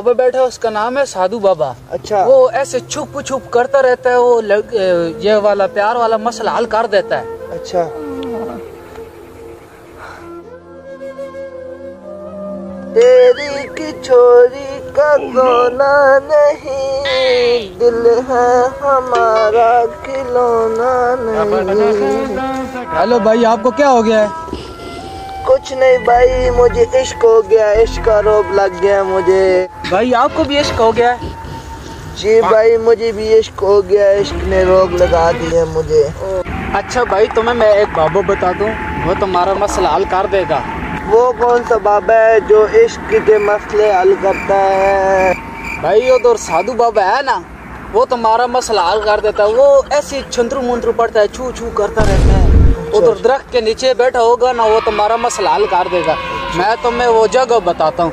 बाबा बैठा है उसका नाम है साधु बाबा। अच्छा। वो ऐसे छुप छुप करता रहता है, वो ये वाला प्यार वाला मसला हल कर देता है। अच्छा। तेरी की छोरी का कोना नहीं, दिल है हमारा खिलौना नहीं। हेलो भाई, आपको क्या हो गया है? कुछ नहीं भाई, मुझे इश्क हो गया, इश्क का रोब लग गया मुझे। भाई आपको भी इश्क हो गया है? जी भाई, मुझे भी इश्क हो गया, इश्क ने रोब लगा दिया मुझे। अच्छा भाई, तुम्हें मैं एक बाबा बता दूं, वो तुम्हारा मसला हल कर देगा। वो कौन सा बाबा है जो इश्क के मसले हल करता है? भाई उधर साधु बाबा है ना, वो तुम्हारा मसला हल कर देता है। वो ऐसे छंतरू मंतरू पड़ता है, छू छू करता रहता है। उधर दरख्त के नीचे बैठा होगा ना, वो तुम्हारा मसला हल कर देगा। मैं तुम्हें वो जगह बताता हूँ।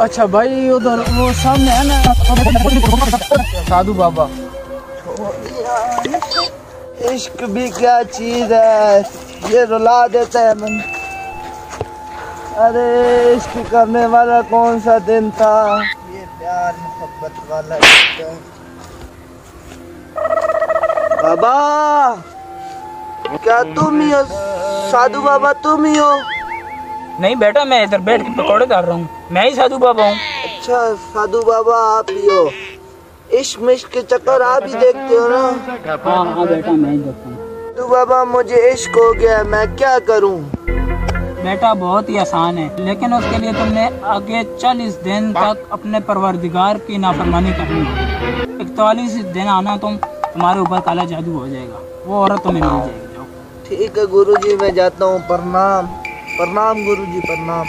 अच्छा भाई, उधर वो सामने है ना साधु बाबा। इश्क भी क्या चीज है, ये रुला देता है मन। अरे इश्क करने वाला कौन सा दिन था, ये प्यार मोहब्बत वाला इश्क है। बाबा, क्या तुम ही हो साधु बाबा? तुम ही हो? नहीं बेटा, मैं इधर बैठ के पकौड़े डाल रहा हूँ, मैं ही साधु बाबा हूँ। अच्छा साधु बाबा आप ही हो। इश्क मिश्क के चक्कर आप ही देखते हो ना? हाँ बेटा, मैं ही देखता हूँ। साधु बाबा, मुझे इश्क हो गया, मैं क्या करूँ? बेटा बहुत ही आसान है, लेकिन उसके लिए तुमने आगे 40 दिन तक अपने परवरदिगार की नाफरमानी करनी है। 41 दिन आना तुम्हारे ऊपर काला जादू हो जाएगा, वो औरत तुम्हें मिल जाएगी। ठीक है गुरुजी, मैं जाता हूँ। प्रणाम। प्रणाम गुरुजी, प्रणाम।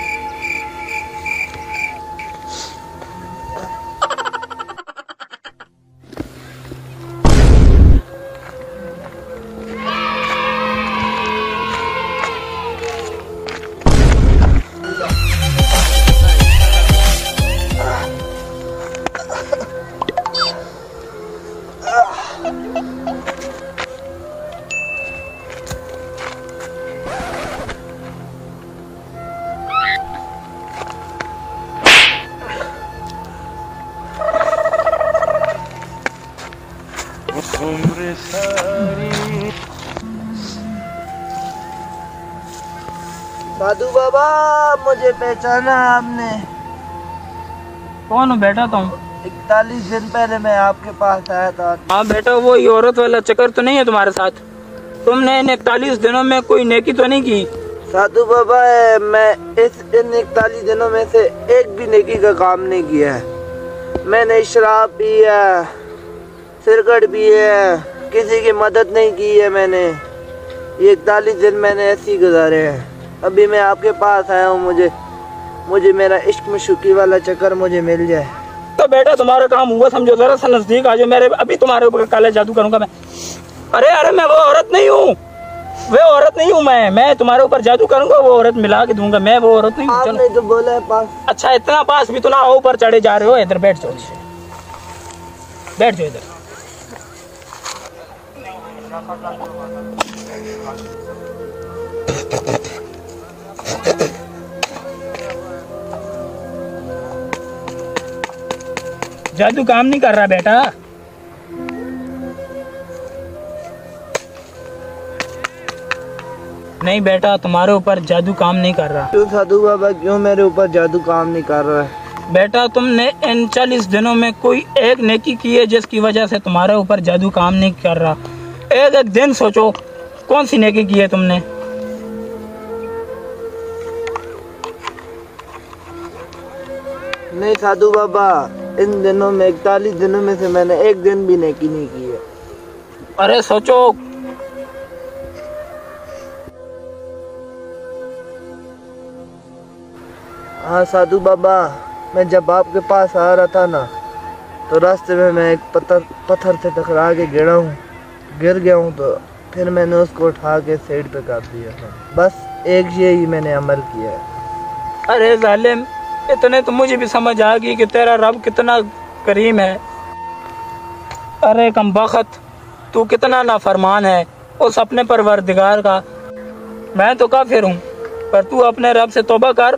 साधु बाबा, मुझे पहचाना आपने? कौन हो बेटा तुम? 41 दिन पहले मैं आपके पास आया था। हाँ बेटा, वो औरत वाला चक्कर तो नहीं है तुम्हारे साथ? तुमने इन 41 दिनों में कोई नेकी तो नहीं की? साधु बाबा, मैं इन 41 दिनों में से एक भी नेकी का काम नहीं किया है। मैंने शराब पी है, सिगरेट पी है, किसी की मदद नहीं की है मैंने। ये 41 दिन मैंने ऐसे ही गुजारे हैं। अभी मैं आपके पास आया हूँ, मुझे मेरा इश्क में शुकी वाला चक्कर मुझे मिल जाए। तो बेटा तुम्हारा काम हुआ समझो, जरा सा नजदीक आ जाओ मेरे, अभी तुम्हारे ऊपर काला जादू करूंगा मैं। अरे मैं वो औरत नहीं हूँ, वो औरत नहीं हूँ मैं तुम्हारे ऊपर जादू करूंगा, वो औरत मिला के दूंगा, मैं वो औरत नहीं हूँ। आपने तो बोला है पास। अच्छा, इतना पास भी तो ना, ऊपर चढ़े जा रहे हो। इधर बैठ जाओ, बैठ जाओ इधर। जादू काम नहीं कर रहा बेटा। नहीं बेटा, तुम्हारे ऊपर जादू काम नहीं कर रहा। क्यों साधु बाबा, क्यों मेरे ऊपर जादू काम नहीं कर रहा है? बेटा तुमने इन 40 दिनों में कोई एक नेकी की है जिसकी वजह से तुम्हारे ऊपर जादू काम नहीं कर रहा। एक दिन सोचो, कौन सी नेकी की है तुमने? नहीं साधु बाबा, इन दिनों में 41 दिनों में से मैंने एक दिन भी नेकी नहीं की है। अरे सोचो। हाँ साधु बाबा, मैं जब आपके पास आ रहा था ना, तो रास्ते में मैं एक पत्थर से टकरा के गिर गया हूँ, तो फिर मैंने उसको उठा के साइड पे कर दिया था। बस एक यही मैंने अमल किया है। अरे जालिम, इतने तो मुझे भी समझ आ गई कि तेरा रब कितना करीम है। अरे कमबख्त, तू कितना नाफरमान है उस अपने परवरदिगार का। मैं तो काफिर हूँ, पर तू अपने रब से तौबा कर